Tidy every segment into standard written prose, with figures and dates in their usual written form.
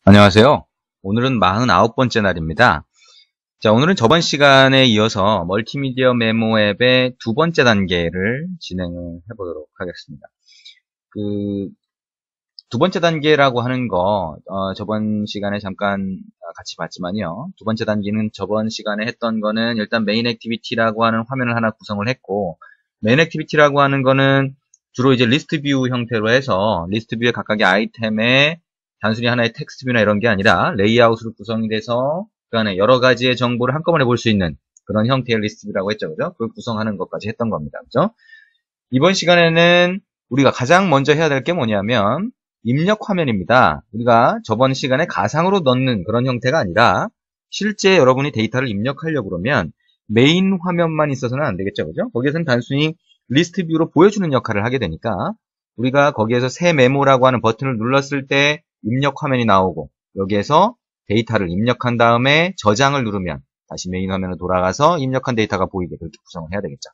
안녕하세요. 오늘은 49번째 날입니다. 자, 오늘은 저번 시간에 이어서 멀티미디어 메모 앱의 두 번째 단계를 진행을 해보도록 하겠습니다. 두 번째 단계라고 하는 거, 저번 시간에 잠깐 같이 봤지만요. 두 번째 단계는 저번 시간에 했던 거는 일단 메인 액티비티라고 하는 화면을 하나 구성을 했고, 메인 액티비티라고 하는 거는 주로 이제 리스트 뷰 형태로 해서 리스트 뷰의 각각의 아이템에 단순히 하나의 텍스트 뷰나 이런 게 아니라 레이아웃으로 구성이 돼서 그 안에 여러 가지의 정보를 한꺼번에 볼 수 있는 그런 형태의 리스트 뷰라고 했죠. 그죠? 그걸 구성하는 것까지 했던 겁니다. 그죠? 이번 시간에는 우리가 가장 먼저 해야 될 게 뭐냐면 입력 화면입니다. 우리가 저번 시간에 가상으로 넣는 그런 형태가 아니라 실제 여러분이 데이터를 입력하려고 그러면 메인 화면만 있어서는 안 되겠죠. 그죠? 거기에서는 단순히 리스트 뷰로 보여주는 역할을 하게 되니까 우리가 거기에서 새 메모라고 하는 버튼을 눌렀을 때 입력 화면이 나오고 여기에서 데이터를 입력한 다음에 저장을 누르면 다시 메인 화면으로 돌아가서 입력한 데이터가 보이게 그렇게 구성을 해야 되겠죠.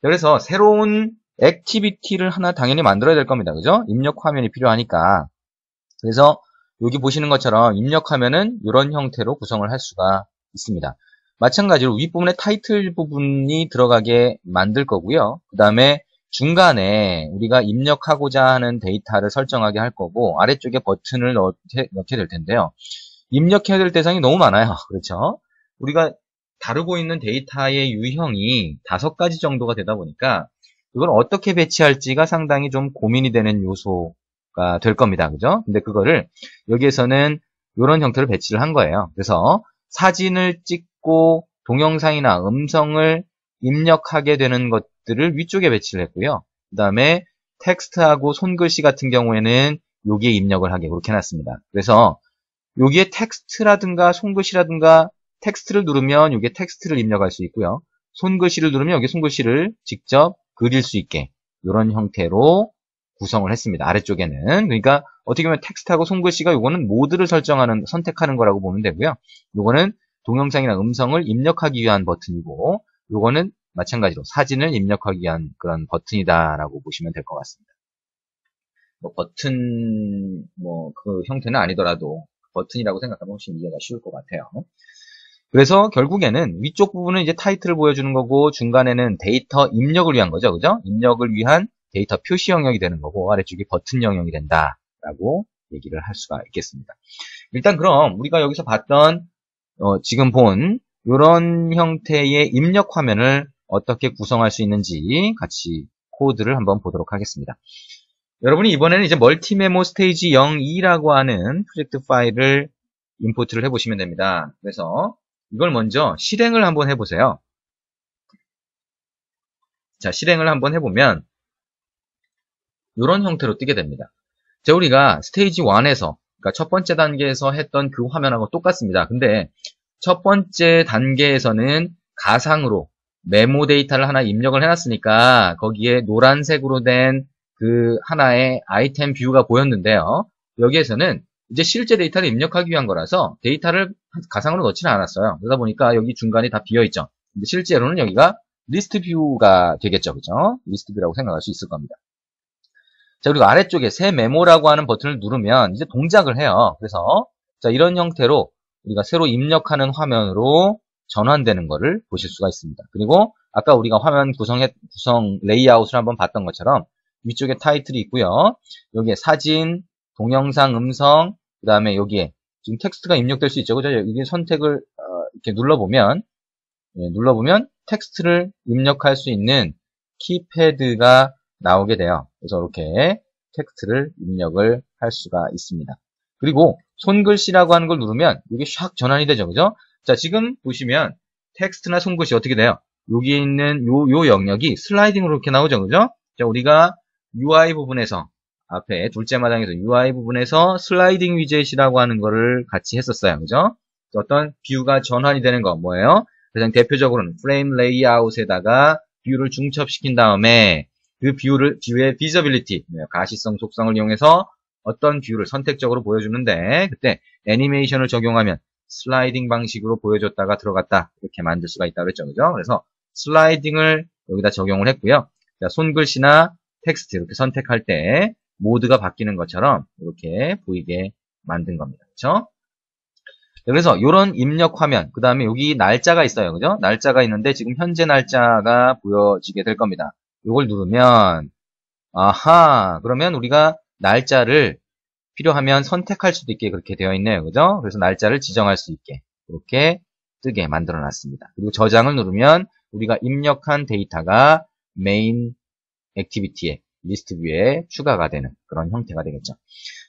그래서 새로운 액티비티를 하나 당연히 만들어야 될 겁니다. 그죠? 입력 화면이 필요하니까. 그래서 여기 보시는 것처럼 입력하면은 이런 형태로 구성을 할 수가 있습니다. 마찬가지로 윗부분에 타이틀 부분이 들어가게 만들 거고요. 그 다음에 중간에 우리가 입력하고자 하는 데이터를 설정하게 할 거고 아래쪽에 버튼을 넣게 될 텐데요. 입력해야 될 대상이 너무 많아요. 그렇죠? 우리가 다루고 있는 데이터의 유형이 5가지 정도가 되다 보니까 이걸 어떻게 배치할지가 상당히 좀 고민이 되는 요소가 될 겁니다. 그죠? 근데 그거를 여기에서는 이런 형태로 배치를 한 거예요. 그래서 사진을 찍고 동영상이나 음성을 입력하게 되는 것들을 위쪽에 배치를 했고요. 그 다음에 텍스트하고 손글씨 같은 경우에는 여기에 입력을 하게 그렇게 해놨습니다. 그래서 여기에 텍스트라든가 손글씨라든가 텍스트를 누르면 여기에 텍스트를 입력할 수 있고요. 손글씨를 누르면 여기 손글씨를 직접 그릴 수 있게 이런 형태로 구성을 했습니다. 아래쪽에는. 그러니까 어떻게 보면 텍스트하고 손글씨가 요거는 모드를 선택하는 거라고 보면 되고요. 요거는 동영상이나 음성을 입력하기 위한 버튼이고 요거는 마찬가지로 사진을 입력하기 위한 그런 버튼이다라고 보시면 될 것 같습니다. 버튼 그 형태는 아니더라도 버튼이라고 생각하면 훨씬 이해가 쉬울 것 같아요. 그래서 결국에는 위쪽 부분은 이제 타이틀을 보여주는 거고 중간에는 데이터 입력을 위한 거죠. 그죠? 입력을 위한 데이터 표시 영역이 되는 거고 아래쪽이 버튼 영역이 된다라고 얘기를 할 수가 있겠습니다. 일단 그럼 우리가 여기서 봤던 지금 본 이런 형태의 입력 화면을 어떻게 구성할 수 있는지 같이 코드를 한번 보도록 하겠습니다. 여러분이 이번에는 이제 멀티메모 스테이지 02라고 하는 프로젝트 파일을 임포트를 해보시면 됩니다. 그래서 이걸 먼저 실행을 한번 해보세요. 자, 실행을 한번 해보면 이런 형태로 뜨게 됩니다. 자, 우리가 스테이지 1에서 그러니까 첫 번째 단계에서 했던 그 화면하고 똑같습니다. 근데 첫 번째 단계에서는 가상으로 메모 데이터를 하나 입력을 해놨으니까 거기에 노란색으로 된 그 하나의 아이템 뷰가 보였는데요. 여기에서는 이제 실제 데이터를 입력하기 위한 거라서 데이터를 가상으로 넣지는 않았어요. 그러다 보니까 여기 중간이 다 비어있죠. 근데 실제로는 여기가 리스트 뷰가 되겠죠. 그죠? 리스트 뷰라고 생각할 수 있을 겁니다. 자, 그리고 아래쪽에 새 메모라고 하는 버튼을 누르면 이제 동작을 해요. 그래서 자, 이런 형태로 우리가 새로 입력하는 화면으로 전환되는 것을 보실 수가 있습니다. 그리고 아까 우리가 화면 구성 레이아웃을 한번 봤던 것처럼 위쪽에 타이틀이 있고요. 여기에 사진, 동영상, 음성, 그 다음에 여기에 지금 텍스트가 입력될 수 있죠. 그죠? 여기 선택을 이렇게 눌러보면 텍스트를 입력할 수 있는 키패드가 나오게 돼요. 그래서 이렇게 텍스트를 입력을 할 수가 있습니다. 그리고 손글씨라고 하는 걸 누르면 이게 샥 전환이 되죠. 그죠? 자, 지금 보시면 텍스트나 손글씨 어떻게 돼요? 여기 있는 요 영역이 슬라이딩으로 이렇게 나오죠. 그죠? 자, 우리가 UI 부분에서 앞에 둘째 마당에서 UI 부분에서 슬라이딩 위젯이라고 하는 거를 같이 했었어요. 그죠? 어떤 뷰가 전환이 되는 거 뭐예요? 가장 대표적으로는 프레임 레이아웃에다가 뷰를 중첩시킨 다음에 그 뷰의 비저빌리티, 가시성 속성을 이용해서 어떤 뷰를 선택적으로 보여주는데 그때 애니메이션을 적용하면 슬라이딩 방식으로 보여줬다가 들어갔다 이렇게 만들 수가 있다고 그랬죠. 그죠? 그래서 슬라이딩을 여기다 적용을 했고요. 자, 손글씨나 텍스트 이렇게 선택할 때 모드가 바뀌는 것처럼 이렇게 보이게 만든 겁니다. 그렇죠? 그래서 이런 입력 화면, 그 다음에 여기 날짜가 있어요. 그죠? 날짜가 있는데 지금 현재 날짜가 보여지게 될 겁니다. 이걸 누르면 아하, 그러면 우리가 날짜를 필요하면 선택할 수도 있게 그렇게 되어 있네요. 그죠? 그래서 날짜를 지정할 수 있게 이렇게 뜨게 만들어 놨습니다. 그리고 저장을 누르면 우리가 입력한 데이터가 메인 액티비티에 리스트 뷰에 추가가 되는 그런 형태가 되겠죠.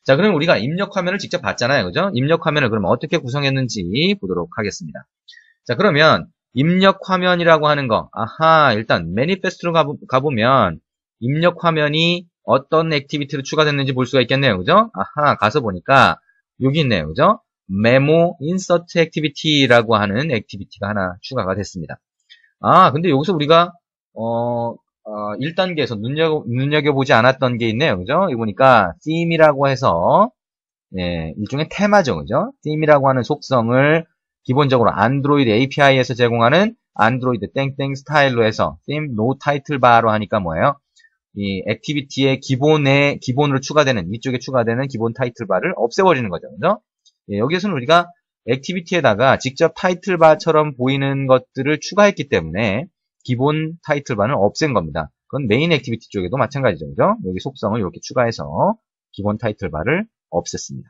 자, 그럼 우리가 입력 화면을 직접 봤잖아요. 그죠? 입력 화면을 그러면 어떻게 구성했는지 보도록 하겠습니다. 자, 그러면 입력 화면이라고 하는 거, 아하, 일단 매니페스트로 가보면 입력 화면이 어떤 액티비티로 추가됐는지 볼 수가 있겠네요. 그죠? 아하, 가서 보니까 여기 있네요. 그죠? 메모 인서트 액티비티라고 하는 액티비티가 하나 추가가 됐습니다. 아, 근데 여기서 우리가 1단계에서 눈여겨보지 않았던 게 있네요. 그죠? 여기 보니까 theme이라고 해서 예, 일종의 테마죠. 그죠? theme이라고 하는 속성을 기본적으로 안드로이드 API에서 제공하는 안드로이드 땡땡 스타일로 해서 theme no title bar로 하니까 뭐예요? 이 액티비티의 기본으로 추가되는 위쪽에 추가되는 기본 타이틀 바를 없애버리는 거죠. 그죠? 예, 여기에서는 우리가 액티비티에다가 직접 타이틀 바처럼 보이는 것들을 추가했기 때문에 기본 타이틀 바는 없앤 겁니다. 그건 메인 액티비티 쪽에도 마찬가지죠. 그죠? 여기 속성을 이렇게 추가해서 기본 타이틀 바를 없앴습니다.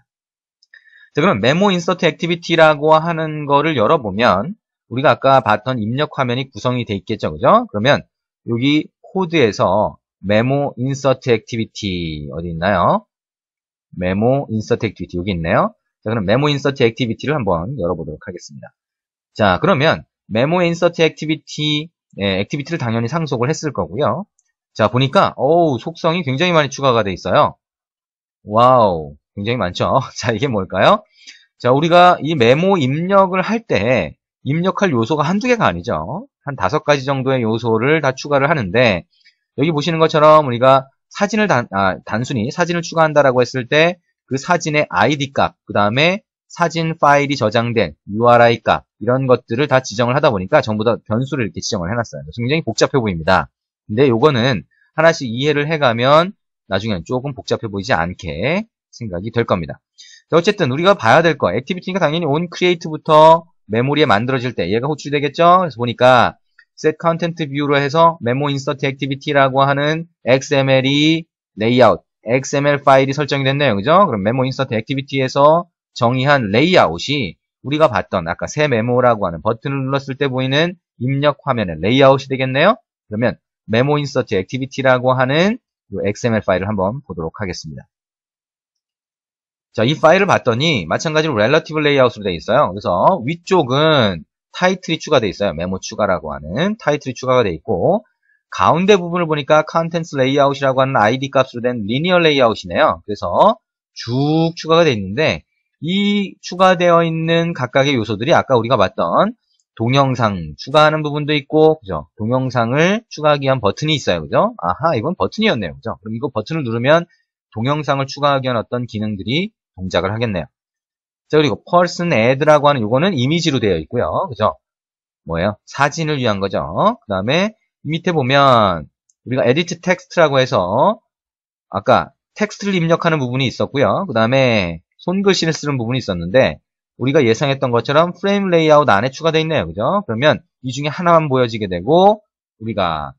자, 그럼 메모 인서트 액티비티라고 하는 거를 열어보면 우리가 아까 봤던 입력 화면이 구성이 돼 있겠죠. 그죠? 그러면 여기 코드에서 메모 인서트 액티비티 어디 있나요? 메모 인서트 액티비티 여기 있네요. 자, 그럼 메모 인서트 액티비티를 한번 열어보도록 하겠습니다. 자, 그러면 메모 인서트 액티비티 액티비티를 당연히 상속을 했을 거고요. 자, 보니까 속성이 굉장히 많이 추가가 돼 있어요. 와우, 굉장히 많죠. 자, 이게 뭘까요? 자, 우리가 이 메모 입력을 할 때 입력할 요소가 한두 개가 아니죠. 한 5가지 정도의 요소를 다 추가를 하는데 여기 보시는 것처럼 우리가 사진을 단순히 사진을 추가한다라고 했을 때 그 사진의 ID 값, 그 다음에 사진 파일이 저장된 URI 값 이런 것들을 다 지정을 하다 보니까 전부 다 변수를 이렇게 지정을 해놨어요. 굉장히 복잡해 보입니다. 근데 요거는 하나씩 이해를 해가면 나중에는 조금 복잡해 보이지 않게 생각이 될 겁니다. 자, 어쨌든 우리가 봐야 될 거, 액티비티가 당연히 on create부터 메모리에 만들어질 때 얘가 호출되겠죠? 그래서 보니까 set content view로 해서 메모 insert activity라고 하는 XML이 레이아웃, XML 파일이 설정이 됐네요. 그죠? 그럼 메모 insert activity에서 정의한 레이아웃이 우리가 봤던 아까 새 메모라고 하는 버튼을 눌렀을 때 보이는 입력 화면의 레이아웃이 되겠네요. 그러면 메모 insert activity라고 하는 이 XML 파일을 한번 보도록 하겠습니다. 자, 이 파일을 봤더니 마찬가지로 relative layout으로 되어 있어요. 그래서 위쪽은 타이틀이 추가되어 있어요. 메모 추가라고 하는 타이틀이 추가가 되어 있고 가운데 부분을 보니까 contents layout이라고 하는 ID 값으로 된 linear layout이네요. 그래서 쭉 추가가 되어 있는데 이 추가되어 있는 각각의 요소들이 아까 우리가 봤던 동영상 추가하는 부분도 있고, 그죠? 동영상을 추가하기 위한 버튼이 있어요. 그죠? 아하, 이건 버튼이었네요. 그죠? 그럼 이거 버튼을 누르면 동영상을 추가하기 위한 어떤 기능들이 동작을 하겠네요. 자, 그리고 person add라고 하는 요거는 이미지로 되어 있고요. 그죠? 뭐예요? 사진을 위한 거죠. 그 다음에 밑에 보면 우리가 edit text라고 해서 아까 텍스트를 입력하는 부분이 있었고요. 그 다음에 손글씨를 쓰는 부분이 있었는데 우리가 예상했던 것처럼 프레임 레이아웃 안에 추가되어 있네요. 그죠? 그러면 이 중에 하나만 보여지게 되고 우리가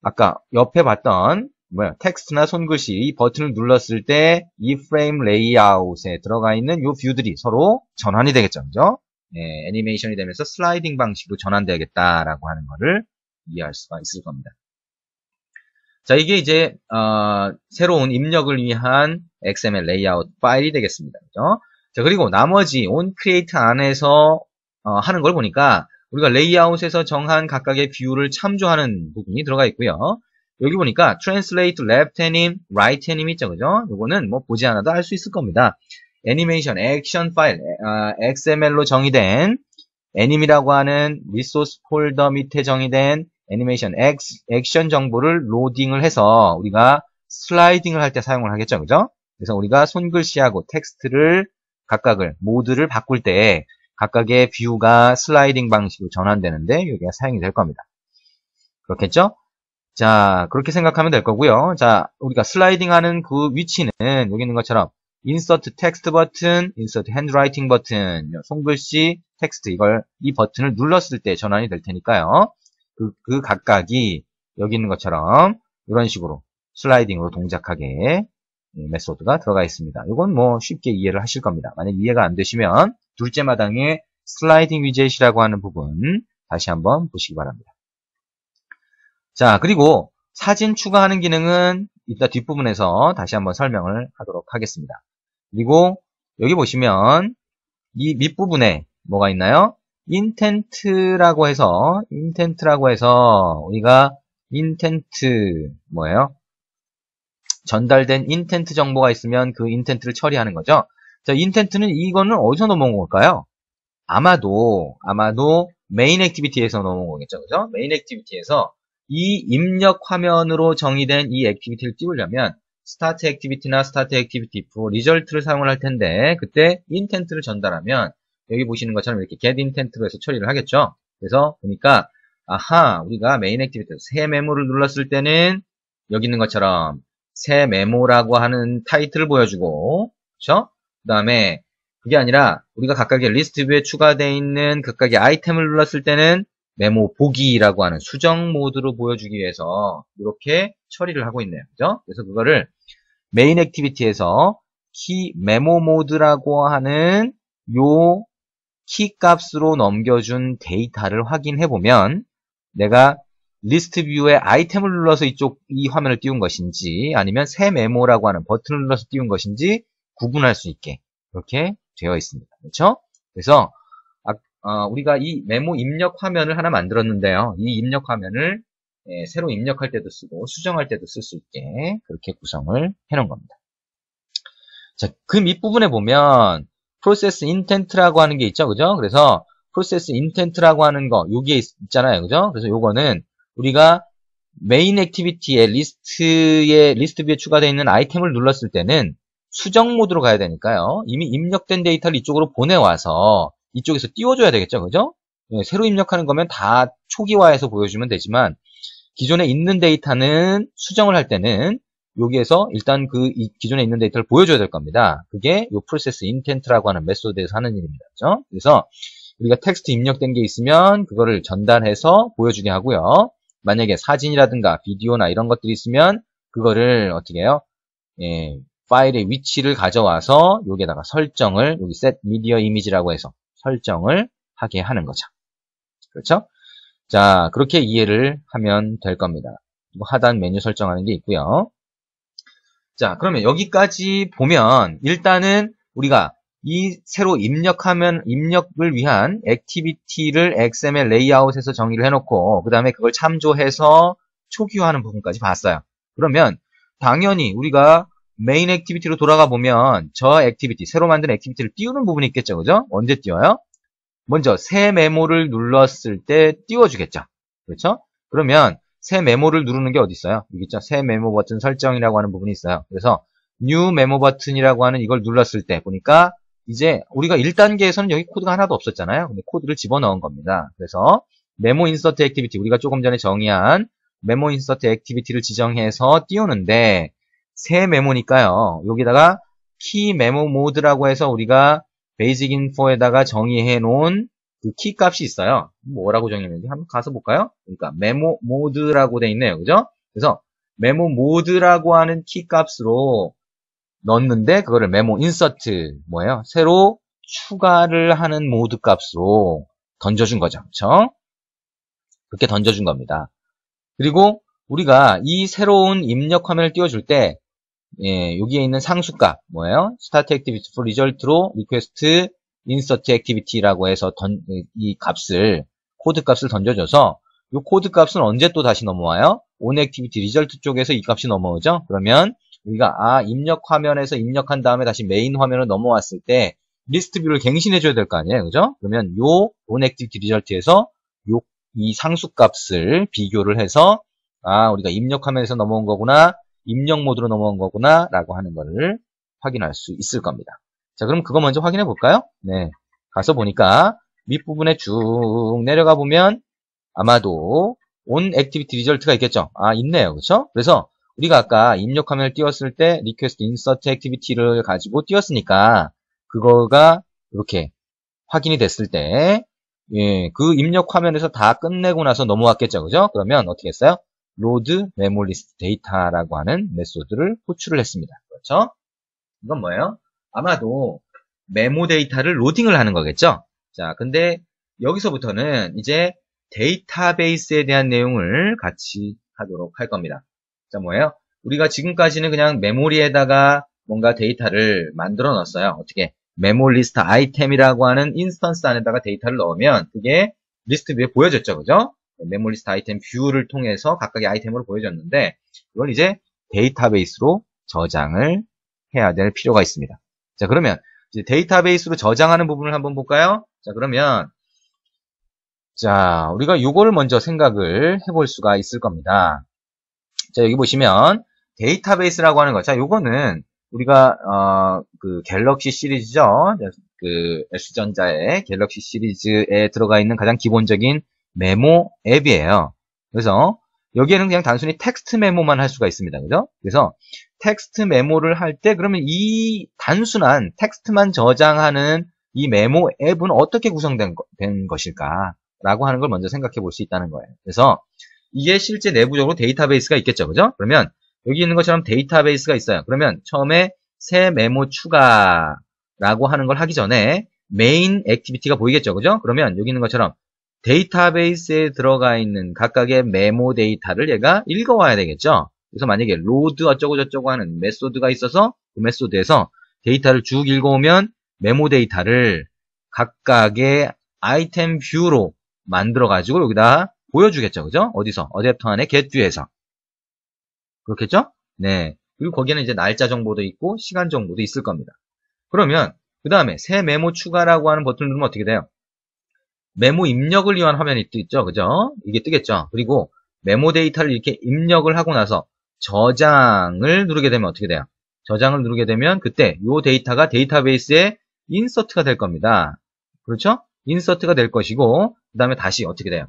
아까 옆에 봤던 텍스트나 손글씨 이 버튼을 눌렀을 때 이 프레임 레이아웃에 들어가 있는 이 뷰들이 서로 전환이 되겠죠. 그죠? 네, 애니메이션이 되면서 슬라이딩 방식으로 전환되겠다라고 하는 거를 이해할 수가 있을 겁니다. 자, 이게 이제 새로운 입력을 위한 XML 레이아웃 파일이 되겠습니다. 그죠? 자, 그리고 나머지 onCreate 안에서 하는 걸 보니까 우리가 레이아웃에서 정한 각각의 뷰를 참조하는 부분이 들어가 있고요. 여기 보니까 translate left anim, right anim 있죠, 그죠? 요거는 뭐 보지 않아도 알 수 있을 겁니다. 애니메이션 액션 파일, XML로 정의된 anim이라고 하는 리소스 폴더 밑에 정의된 애니메이션 액션 정보를 로딩을 해서 우리가 슬라이딩을 할 때 사용을 하겠죠, 그죠? 그래서 우리가 손글씨하고 텍스트를 각각을 모드를 바꿀 때 각각의 뷰가 슬라이딩 방식으로 전환되는데 여기가 사용이 될 겁니다. 그렇겠죠? 자, 그렇게 생각하면 될 거고요. 자, 우리가 슬라이딩 하는 그 위치는 여기 있는 것처럼 insert text 버튼, insert handwriting 버튼, 손글씨, 텍스트 이 버튼을 눌렀을 때 전환이 될 테니까요. 그 각각이 여기 있는 것처럼 이런 식으로 슬라이딩으로 동작하게 메소드가 들어가 있습니다. 이건 뭐 쉽게 이해를 하실 겁니다. 만약 이해가 안 되시면 둘째 마당에 슬라이딩 위젯이라고 하는 부분 다시 한번 보시기 바랍니다. 자, 그리고 사진 추가하는 기능은 이따 뒷부분에서 다시 한번 설명을 하도록 하겠습니다. 그리고 여기 보시면 이 밑부분에 뭐가 있나요? 인텐트라고 해서 우리가 인텐트 뭐예요? 전달된 인텐트 정보가 있으면 그 인텐트를 처리하는 거죠. 자, 인텐트는 이거는 어디서 넘어온 걸까요? 아마도 메인 액티비티에서 넘어온 거겠죠. 그죠? 메인 액티비티에서 이 입력 화면으로 정의된 이 액티비티를 띄우려면 스타트 액티비티나 스타트 액티비티 if 리절트를 사용을 할 텐데 그때 인텐트를 전달하면 여기 보시는 것처럼 이렇게 get intent로 해서 처리를 하겠죠. 그래서 보니까 아하, 우리가 메인 액티비티에서 새 메모를 눌렀을 때는 여기 있는 것처럼 새 메모라고 하는 타이틀을 보여주고, 그렇죠? 그 다음에 그게 아니라 우리가 각각의 리스트 뷰에 추가되어 있는 각각의 아이템을 눌렀을 때는 메모 보기라고 하는 수정 모드로 보여주기 위해서 이렇게 처리를 하고 있네요. 그죠? 그래서 그거를 메인 액티비티에서 키 메모 모드라고 하는 요 키 값으로 넘겨준 데이터를 확인해 보면 내가 리스트 뷰에 아이템을 눌러서 이 화면을 띄운 것인지 아니면 새 메모라고 하는 버튼을 눌러서 띄운 것인지 구분할 수 있게 이렇게 되어 있습니다. 그렇죠? 그래서 우리가 이 메모 입력 화면을 하나 만들었는데요. 이 입력 화면을 새로 입력할 때도 쓰고 수정할 때도 쓸 수 있게 그렇게 구성을 해놓은 겁니다. 자, 그 밑부분에 보면 프로세스 인텐트라고 하는 게 있죠. 그죠? 그래서 프로세스 인텐트라고 하는 거 여기에 있잖아요. 그죠? 그래서 요거는 우리가 메인 액티비티의 리스트 뷰에 추가되어 있는 아이템을 눌렀을 때는 수정 모드로 가야 되니까요. 이미 입력된 데이터를 이쪽으로 보내와서 이쪽에서 띄워줘야 되겠죠. 그죠? 새로 입력하는 거면 다 초기화해서 보여주면 되지만 기존에 있는 데이터는 수정을 할 때는 여기에서 일단 기존에 있는 데이터를 보여줘야 될 겁니다. 그게 이 프로세스 인텐트라고 하는 메소드에서 하는 일입니다. 그죠? 그래서 우리가 텍스트 입력된 게 있으면 그거를 전달해서 보여주게 하고요. 만약에 사진이라든가 비디오나 이런 것들이 있으면 그거를 어떻게 해요? 파일의 위치를 가져와서 여기에다가 설정을 여기 set media image라고 해서 설정을 하게 하는 거죠. 그렇죠? 자, 그렇게 이해를 하면 될 겁니다. 하단 메뉴 설정하는 게 있고요. 자, 그러면 여기까지 보면 일단은 우리가 이 새로 입력을 위한 액티비티를 XML 레이아웃에서 정의를 해놓고 그 다음에 그걸 참조해서 초기화하는 부분까지 봤어요. 그러면 당연히 우리가 메인 액티비티로 돌아가 보면 저 액티비티, 새로 만든 액티비티를 띄우는 부분이 있겠죠. 그죠? 언제 띄워요? 먼저 새 메모를 눌렀을 때 띄워주겠죠. 그렇죠? 그러면 새 메모를 누르는 게 어디 있어요? 여기 있죠. 새 메모 버튼 설정이라고 하는 부분이 있어요. 그래서 뉴 메모 버튼이라고 하는 이걸 눌렀을 때 보니까 이제 우리가 1단계에서는 여기 코드가 하나도 없었잖아요. 근데 코드를 집어넣은 겁니다. 그래서 메모 인서트 액티비티 우리가 조금 전에 정의한 메모 인서트 액티비티를 지정해서 띄우는데 새 메모니까요. 여기다가 키 메모 모드라고 해서 우리가 베이직 인포에다가 정의해 놓은 그 키 값이 있어요. 뭐라고 정의했는지 한번 가서 볼까요? 그러니까 메모 모드라고 돼 있네요. 그죠? 그래서 메모 모드라고 하는 키 값으로 넣었는데 그거를 메모 인서트 뭐예요? 새로 추가를 하는 모드 값으로 던져준 거죠. 그렇죠? 그렇게 던져준 겁니다. 그리고 우리가 이 새로운 입력 화면을 띄워줄 때 여기에 있는 상수값 뭐예요? start activity for result로 request insert activity라고 해서 이 값을 코드 값을 던져줘서 이 코드 값은 언제 또 다시 넘어와요? on activity result 쪽에서 이 값이 넘어오죠? 그러면 우리가 입력 화면에서 입력한 다음에 다시 메인 화면으로 넘어왔을 때 리스트 뷰를 갱신해줘야 될 거 아니에요, 그죠? 그러면 요 on activity result에서 이 상수값을 비교를 해서 우리가 입력 화면에서 넘어온 거구나, 입력 모드로 넘어온 거구나 라고 하는 거를 확인할 수 있을 겁니다. 자, 그럼 그거 먼저 확인해 볼까요? 네, 가서 보니까 밑부분에 쭉 내려가 보면 아마도 on activity result가 있겠죠. 있네요, 그렇죠? 그래서 우리가 아까 입력 화면을 띄웠을 때 request insert activity를 가지고 띄웠으니까 그거가 이렇게 확인이 됐을 때 예, 그 입력 화면에서 다 끝내고 나서 넘어왔겠죠. 그죠? 그러면 어떻게 했어요? load memo list data라고 하는 메소드를 호출을 했습니다. 그렇죠? 이건 뭐예요? 아마도 메모 데이터를 로딩을 하는 거겠죠? 자, 근데 여기서부터는 이제 데이터베이스에 대한 내용을 같이 하도록 할 겁니다. 자, 뭐예요? 우리가 지금까지는 그냥 메모리에다가 뭔가 데이터를 만들어 놨어요. 어떻게? 메모 리스트 아이템이라고 하는 인스턴스 안에다가 데이터를 넣으면 그게 리스트 위에 보여졌죠. 그죠? 메모 리스트 아이템 뷰를 통해서 각각의 아이템으로 보여졌는데 이건 이제 데이터베이스로 저장을 해야 될 필요가 있습니다. 자, 그러면 이제 데이터베이스로 저장하는 부분을 한번 볼까요? 자, 그러면 자, 우리가 이거를 먼저 생각을 해볼 수가 있을 겁니다. 자, 여기 보시면 데이터베이스라고 하는 거. 자, 요거는 우리가 그 갤럭시 시리즈죠. 그 S전자의 갤럭시 시리즈에 들어가 있는 가장 기본적인 메모 앱이에요. 그래서 여기에는 그냥 단순히 텍스트 메모만 할 수가 있습니다. 그죠? 그래서 텍스트 메모를 할 때 그러면 이 단순한 텍스트만 저장하는 이 메모 앱은 어떻게 구성된 것일까? 라고 하는 걸 먼저 생각해 볼 수 있다는 거예요. 그래서 이게 실제 내부적으로 데이터베이스가 있겠죠. 그죠? 그러면 여기 있는 것처럼 데이터베이스가 있어요. 그러면 처음에 새 메모 추가라고 하는 걸 하기 전에 메인 액티비티가 보이겠죠. 그죠? 그러면 여기 있는 것처럼 데이터베이스에 들어가 있는 각각의 메모 데이터를 얘가 읽어와야 되겠죠. 그래서 만약에 로드 어쩌고 저쩌고 하는 메소드가 있어서 그 메소드에서 데이터를 쭉 읽어오면 메모 데이터를 각각의 아이템 뷰로 만들어가지고 여기다 보여주겠죠. 그죠? 어디서? 어댑터 안에 getView에서. 그렇겠죠? 네. 그리고 거기에는 이제 날짜 정보도 있고 시간 정보도 있을 겁니다. 그러면 그 다음에 새 메모 추가라고 하는 버튼을 누르면 어떻게 돼요? 메모 입력을 위한 화면이 뜨죠. 그죠? 이게 뜨겠죠. 그리고 메모 데이터를 이렇게 입력을 하고 나서 저장을 누르게 되면 어떻게 돼요? 저장을 누르게 되면 그때 이 데이터가 데이터베이스에 인서트가 될 겁니다. 그렇죠? 인서트가 될 것이고 그 다음에 다시 어떻게 돼요?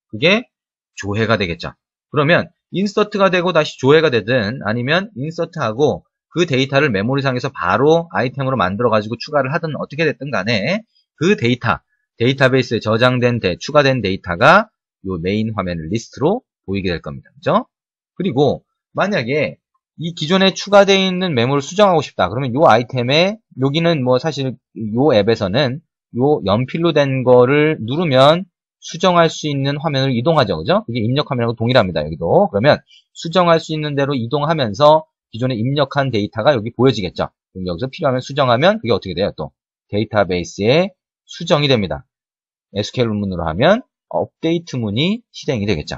그게 조회가 되겠죠. 그러면 인서트가 되고 다시 조회가 되든 아니면 인서트하고 그 데이터를 메모리상에서 바로 아이템으로 만들어 가지고 추가를 하든 어떻게 됐든 간에 그 데이터베이스에 저장된 추가된 데이터가 요 메인 화면 리스트로 보이게 될 겁니다. 그죠? 그리고 만약에 이 기존에 추가되어 있는 메모를 수정하고 싶다. 그러면 요 아이템에 여기는 뭐 사실 요 앱에서는 요 연필로 된 거를 누르면 수정할 수 있는 화면을 이동하죠. 그죠? 그게 입력 화면하고 동일합니다. 여기도. 그러면 수정할 수 있는 대로 이동하면서 기존에 입력한 데이터가 여기 보여지겠죠. 그럼 여기서 필요하면 수정하면 그게 어떻게 돼요? 또 데이터베이스에 수정이 됩니다. SQL 문으로 하면 업데이트 문이 실행이 되겠죠.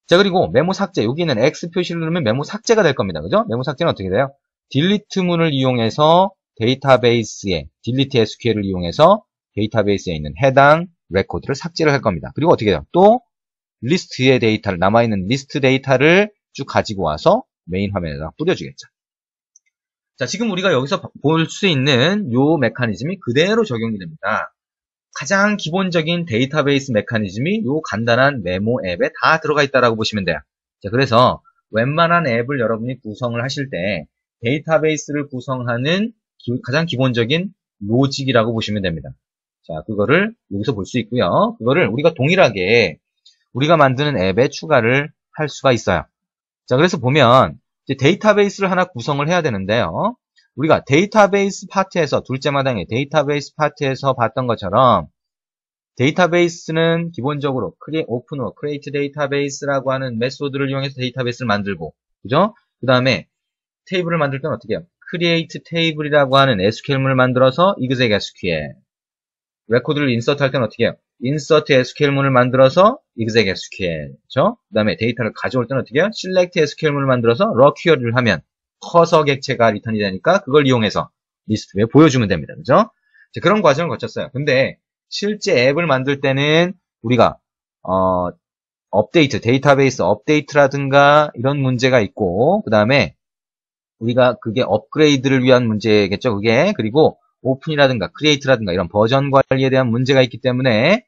자, 그리고 메모 삭제. 여기는 X 표시를 누르면 메모 삭제가 될 겁니다. 그죠? 메모 삭제는 어떻게 돼요? 딜리트 문을 이용해서 데이터베이스에, 딜리트 SQL을 이용해서 데이터베이스에 있는 해당 레코드를 삭제를 할 겁니다. 그리고 어떻게 돼요? 또 리스트의 데이터를, 남아있는 리스트 데이터를 쭉 가지고 와서 메인 화면에다 뿌려주겠죠. 자, 지금 우리가 여기서 볼 수 있는 요 메커니즘이 그대로 적용이 됩니다. 가장 기본적인 데이터베이스 메커니즘이 요 간단한 메모 앱에 다 들어가 있다라고 보시면 돼요. 자, 그래서 웬만한 앱을 여러분이 구성을 하실 때 데이터베이스를 구성하는 가장 기본적인 로직이라고 보시면 됩니다. 자, 그거를 여기서 볼 수 있고요. 그거를 우리가 동일하게 우리가 만드는 앱에 추가를 할 수가 있어요. 자, 그래서 보면 이제 데이터베이스를 하나 구성을 해야 되는데요. 우리가 데이터베이스 파트에서 둘째 마당에 데이터베이스 파트에서 봤던 것처럼 데이터베이스는 기본적으로 오픈 or create 데이터베이스라고 하는 메소드를 이용해서 데이터베이스를 만들고, 그죠? 그 다음에 테이블을 만들 때는 어떻게 해요? create table이라고 하는 SQL문을 만들어서 exec SQL. 레코드를 인서트 할 때는 어떻게 해요? insert SQL문을 만들어서 exec SQL. 그죠? 그 다음에 데이터를 가져올 때는 어떻게 해요? select SQL문을 만들어서 raw query를 하면 커서 객체가 리턴이 되니까 그걸 이용해서 리스트에 보여주면 됩니다. 그죠? 그런 과정을 거쳤어요. 근데 실제 앱을 만들 때는 우리가 업데이트, 데이터베이스 업데이트라든가 이런 문제가 있고 그 다음에 우리가 그게 업그레이드를 위한 문제겠죠. 그게 그리고 오픈이라든가 크리에이트라든가 이런 버전 관리에 대한 문제가 있기 때문에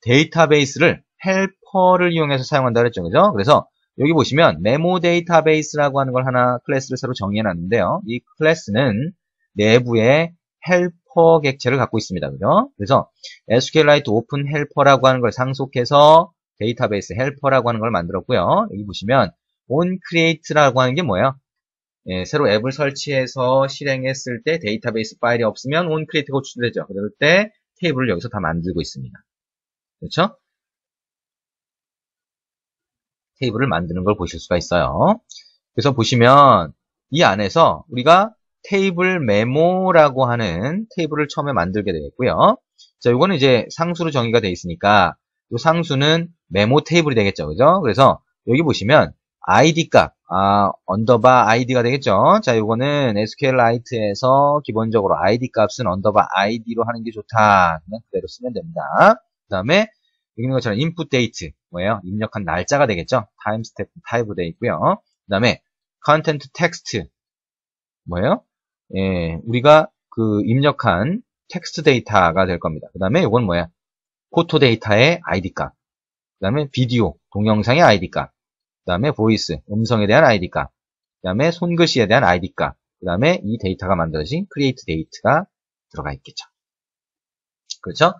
데이터베이스를 헬퍼를 이용해서 사용한다 그랬죠. 그죠? 그래서 여기 보시면 메모 데이터베이스라고 하는 걸 하나 클래스를 새로 정의해놨는데요. 이 클래스는 내부에 헬퍼 객체를 갖고 있습니다. 그죠? 그래서 SQLite 오픈 헬퍼라고 하는 걸 상속해서 데이터베이스 헬퍼라고 하는 걸 만들었고요. 여기 보시면 onCreate라고 하는 게 뭐예요? 예, 새로 앱을 설치해서 실행했을 때 데이터베이스 파일이 없으면 onCreate가 호출되죠. 그럴 때 테이블을 여기서 다 만들고 있습니다. 그렇죠? 테이블을 만드는 걸 보실 수가 있어요. 그래서 보시면 이 안에서 우리가 테이블 메모라고 하는 테이블을 처음에 만들게 되겠고요. 자, 요거는 이제 상수로 정의가 되어 있으니까 이 상수는 메모 테이블이 되겠죠. 그죠? 그래서 여기 보시면 id 값, 언더바 id가 되겠죠. 자, 요거는 SQLite에서 기본적으로 id 값은 언더바 id로 하는 게 좋다. 그냥 그대로 쓰면 됩니다. 그 다음에 여기 있는 것처럼 input date, 뭐예요? 입력한 날짜가 되겠죠. time step 타입으로 되어 있고요. 그 다음에 content text, 뭐예요? 예, 우리가 그 입력한 텍스트 데이터가 될 겁니다. 그 다음에 이건 뭐야? 포토 데이터의 ID 값. 그 다음에 비디오, 동영상의 ID 값. 그 다음에 보이스, 음성에 대한 ID 값. 그 다음에 손글씨에 대한 ID 값. 그 다음에 이 데이터가 만들어진 create date가 들어가 있겠죠. 그렇죠?